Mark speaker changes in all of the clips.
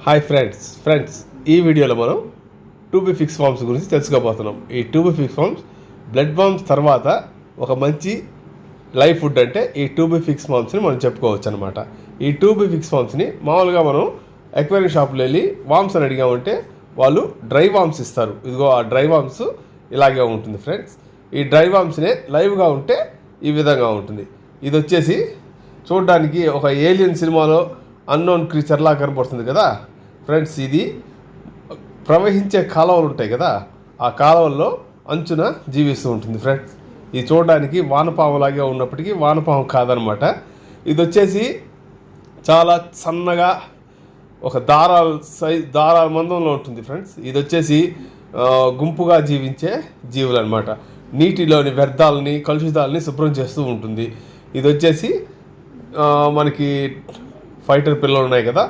Speaker 1: Hi friends ఈ వీడియోలో మనం 2B ఫిక్స్ ఫార్మ్స్ గురించి తెలుసుకోబోతున్నాం. ఈ 2B fix forms blood forms తర్వాత ఒక మంచి లైవ్ ఫుడ్ అంటే ఈ 2B ఫిక్స్ ఫార్మ్స్ని మనం చెప్పుకోవచ్చు అనమాట. ఈ 2B ఫిక్స్ ఫార్మ్స్ని మామూలుగా మనం ఎక్వేరియం షాప్లో వెళ్ళి వామ్స్ అని అడిగామంటే వాళ్ళు డ్రై వామ్స్ ఇస్తారు. ఇదిగో ఆ డ్రై వామ్స్ ఇలాగే ఉంటుంది ఫ్రెండ్స్. ఈ డ్రై వామ్స్నే లైవ్గా ఉంటే ఈ విధంగా ఉంటుంది. ఇది వచ్చేసి చూడడానికి ఒక ఏలియన్ సినిమాలో అన్నోన్ క్రీచర్ లా కనపడుతుంది కదా ఫ్రెండ్స్. ఇది ప్రవహించే కాలువలు ఉంటాయి కదా, ఆ కాలువల్లో అంచున జీవిస్తూ ఉంటుంది ఫ్రెండ్స్. ఇది చూడడానికి వానపాములాగే ఉన్నప్పటికీ వానపాము కాదనమాట. ఇది వచ్చేసి చాలా సన్నగా ఒక దారాల మందంలో ఉంటుంది ఫ్రెండ్స్. ఇది వచ్చేసి గుంపుగా జీవించే జీవులు అనమాట. నీటిలోని వ్యర్థాలని కలుషితాలని శుభ్రం చేస్తూ ఉంటుంది. ఇది వచ్చేసి మనకి ఫైటర్ పిల్లలు ఉన్నాయి కదా,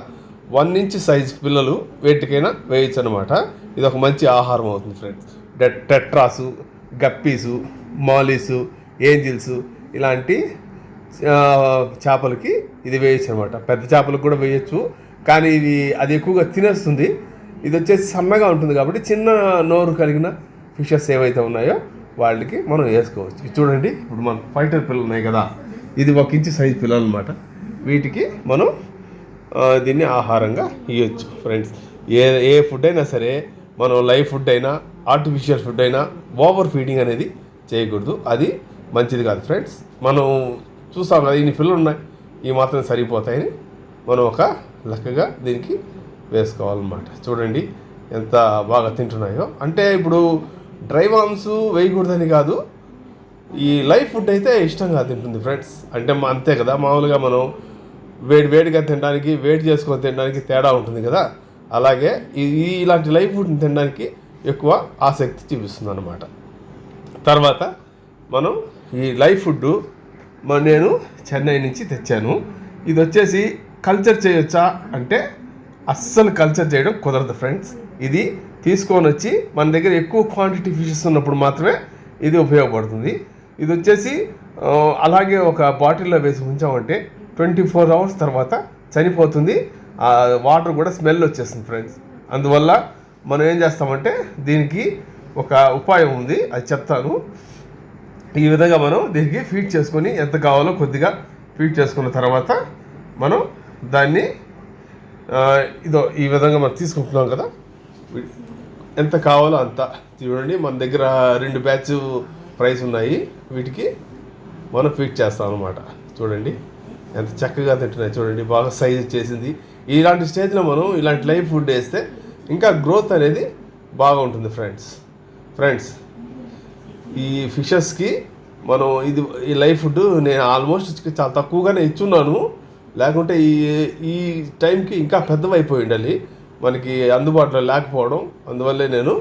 Speaker 1: 1 ఇంచ్ సైజ్ పిల్లలు వేటికైనా వేయచ్చు అనమాట. ఇది ఒక మంచి ఆహారం అవుతుంది ఫ్రెండ్స్. టెట్రాసు, గప్పీసు, మాలీసు, ఏంజిల్సు ఇలాంటి చేపలకి ఇది వేయచ్చు అనమాట. పెద్ద చేపలకు కూడా వేయచ్చు, కానీ అది ఎక్కువగా తినేస్తుంది. ఇది వచ్చేసి సన్నగా ఉంటుంది కాబట్టి చిన్న నోరు కలిగిన ఫిషెస్ ఏవైతే ఉన్నాయో వాళ్ళకి మనం వేసుకోవచ్చు. ఇది చూడండి, ఇప్పుడు మన ఫైటర్ పిల్లలు ఉన్నాయి కదా, ఇది 1 ఇంచ్ సైజ్ పిల్లలు అనమాట. వీటికి మనం దీన్ని ఆహారంగా ఇవ్వచ్చు ఫ్రెండ్స్. ఏ ఫుడ్ అయినా సరే మనం లైవ్ ఫుడ్ అయినా ఆర్టిఫిషియల్ ఫుడ్ అయినా ఓవర్ ఫీడింగ్ అనేది చేయకూడదు. అది మంచిది కాదు ఫ్రెండ్స్. మనం చూస్తాం కదా, ఇన్ని పిల్లలు ఉన్నాయి, ఈ మాత్రం సరిపోతాయని మనం ఒక లెక్కగా దీనికి వేసుకోవాలన్నమాట. చూడండి ఎంత బాగా తింటున్నాయో. అంటే ఇప్పుడు డ్రై వామ్స్ వేయకూడదని కాదు, ఈ లైవ్ ఫుడ్ అయితే ఇష్టంగా తింటుంది ఫ్రెండ్స్. అంటే అంతే కదా, మామూలుగా మనం వేడిగా తినడానికి వేడి చేసుకొని తినడానికి తేడా ఉంటుంది కదా, అలాగే ఇలాంటి లైవ్ ఫుడ్ని తినడానికి ఎక్కువ ఆసక్తి చూపిస్తుంది అనమాట. తర్వాత మనం ఈ లైవ్ ఫుడ్ నేను చెన్నై నుంచి తెచ్చాను. ఇది వచ్చేసి కల్చర్ చేయొచ్చా అంటే అస్సలు కల్చర్ చేయడం కుదరదు ఫ్రెండ్స్. ఇది తీసుకొని వచ్చి మన దగ్గర ఎక్కువ క్వాంటిటీ ఫిషెస్ ఉన్నప్పుడు మాత్రమే ఇది ఉపయోగపడుతుంది. ఇది వచ్చేసి అలాగే ఒక బాటిల్లో వేసి ఉంచామంటే 24 అవర్స్ తర్వాత చనిపోతుంది. ఆ వాటర్ కూడా స్మెల్ వచ్చేస్తుంది ఫ్రెండ్స్. అందువల్ల మనం ఏం చేస్తామంటే దీనికి ఒక ఉపాయం ఉంది, అది చెప్తాను. ఈ విధంగా మనం దీనికి ఫీడ్ చేసుకొని ఎంత కావాలో కొద్దిగా ఫీడ్ చేసుకున్న తర్వాత మనం దాన్ని ఈ విధంగా మనం తీసుకుంటున్నాం కదా, ఎంత కావాలో అంత చూడండి. మన దగ్గర 2 బ్యాచ్ ప్రైస్ ఉన్నాయి. వీటికి మనం ఫీడ్ చేస్తాం అనమాట. చూడండి ఎంత చక్కగా తింటున్నాయి, చూడండి బాగా సైజ్ వచ్చేసింది. ఇలాంటి స్టేజ్లో మనం ఇలాంటి లైవ్ ఫుడ్ వేస్తే ఇంకా గ్రోత్ అనేది బాగుంటుంది ఫ్రెండ్స్. ఈ ఫిషెస్కి మనం ఈ లైవ్ ఫుడ్ నేను ఆల్మోస్ట్ చాలా తక్కువగానే ఇచ్చున్నాను, లేకుంటే ఈ టైంకి ఇంకా పెద్దవైపోయి ఉండాలి, మనకి అందుబాటులో లేకపోవడం. అందువల్లే నేను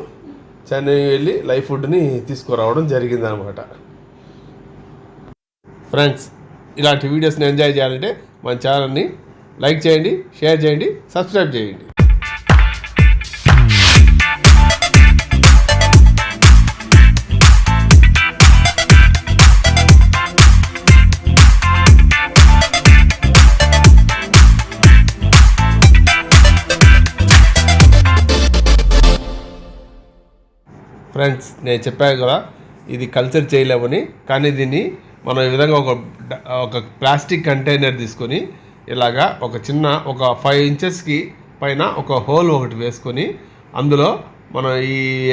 Speaker 1: చెన్నై వెళ్ళి లైవ్ ఫుడ్ని తీసుకురావడం జరిగిందనమాట. ఫ్రెండ్స్, ఇలాంటి వీడియోస్ని ఎంజాయ్ చేయాలంటే మన ఛానల్ని లైక్ చేయండి, షేర్ చేయండి, సబ్స్క్రైబ్ చేయండి. ఫ్రెండ్స్, నేను చెప్పాను కదా ఇది కల్చర్ చేయలేమని, కానీ దీన్ని మనం ఈ విధంగా ఒక ప్లాస్టిక్ కంటైనర్ తీసుకొని ఇలాగా ఒక 5 ఇంచెస్కి పైన ఒక హోల్ ఒకటి వేసుకొని అందులో మనం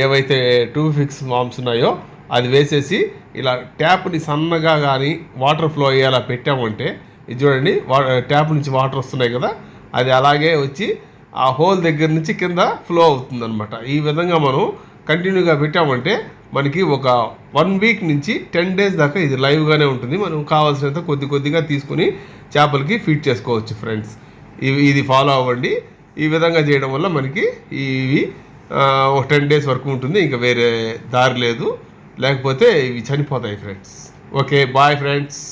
Speaker 1: ఏవైతే 2B ఫిక్స్ ఫార్మ్స్ ఉన్నాయో అది వేసేసి ఇలా ట్యాప్ని సన్నగా కానీ వాటర్ ఫ్లో అయ్యేలా పెట్టామంటే ఇది చూడండి, ట్యాప్ నుంచి వాటర్ వస్తున్నాయి కదా, అది అలాగే వచ్చి ఆ హోల్ దగ్గర నుంచి కింద ఫ్లో అవుతుంది అనమాట. ఈ విధంగా మనం కంటిన్యూగా పెట్టామంటే మనకి ఒక 1 వీక్ నుంచి 10 డేస్ దాకా ఇది లైవ్గానే ఉంటుంది. మనం కావాల్సినంత కొద్దిగా తీసుకొని చేపలకి ఫీడ్ చేసుకోవచ్చు ఫ్రెండ్స్. ఇది ఫాలో అవ్వండి. ఈ విధంగా చేయడం వల్ల మనకి ఇవి ఒక 10 డేస్ వరకు ఉంటుంది, ఇంకా వేరే దారి లేదు, లేకపోతే ఇవి చనిపోతాయి ఫ్రెండ్స్. Okay, bye friends.